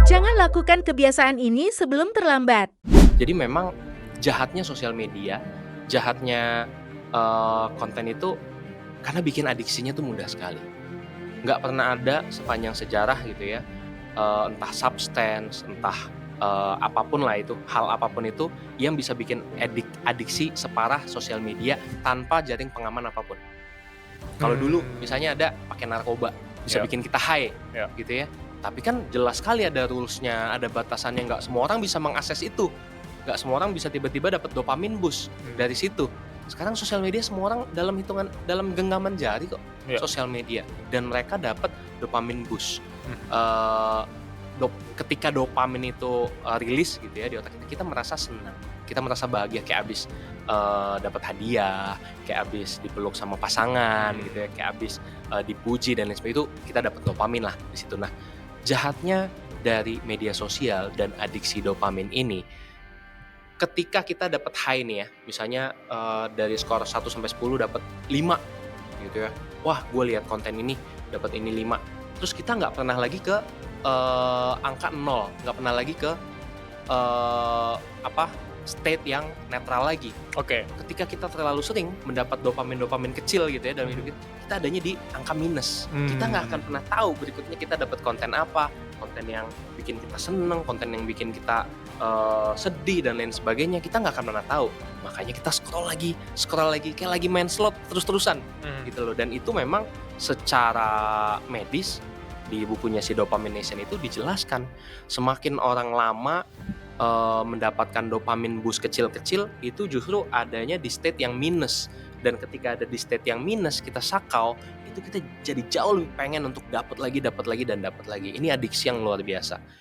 Jangan lakukan kebiasaan ini sebelum terlambat. Jadi memang jahatnya sosial media, jahatnya konten itu karena bikin adiksinya tuh mudah sekali. Nggak pernah ada sepanjang sejarah gitu ya, entah substance, entah apapun lah itu, hal apapun itu yang bisa bikin adiksi separah sosial media tanpa jaring pengaman apapun. Kalau dulu misalnya ada pakai narkoba, bisa Iya. bikin kita high, Iya. gitu ya. Tapi kan jelas sekali ada rules-nya, ada batasannya, nggak semua orang bisa mengakses itu. Nggak semua orang bisa tiba-tiba dapat dopamin boost dari situ. Sekarang sosial media semua orang dalam genggaman jari kok, Iya. sosial media, dan mereka dapat dopamin boost. Ketika dopamin itu rilis gitu ya di otak kita, kita merasa senang, kita merasa bahagia, kayak abis dapat hadiah, kayak abis dipeluk sama pasangan gitu ya, kayak abis dipuji dan lain sebagainya, itu kita dapat dopamin lah di situ. Nah, jahatnya dari media sosial dan adiksi dopamin ini, ketika kita dapat high nih ya, misalnya dari skor 1 sampai 10 dapat 5 gitu ya. Wah, gue lihat konten ini dapat ini 5. Terus kita nggak pernah lagi ke angka 0, nggak pernah lagi ke state yang netral lagi. Oke. Ketika kita terlalu sering mendapat dopamin kecil gitu ya dalam hidup kita adanya di angka minus. Kita nggak akan pernah tahu berikutnya kita dapat konten apa, konten yang bikin kita seneng, konten yang bikin kita sedih dan lain sebagainya, kita nggak akan pernah tahu. Makanya kita scroll lagi, kayak lagi main slot terus-terusan gitu loh. Dan itu memang secara medis di bukunya si Dopamination itu dijelaskan, semakin orang lama mendapatkan dopamin boost kecil-kecil itu justru adanya di state yang minus. Dan ketika ada di state yang minus, kita sakau, itu kita jadi jauh lebih pengen untuk dapat lagi. Ini adiksi yang luar biasa.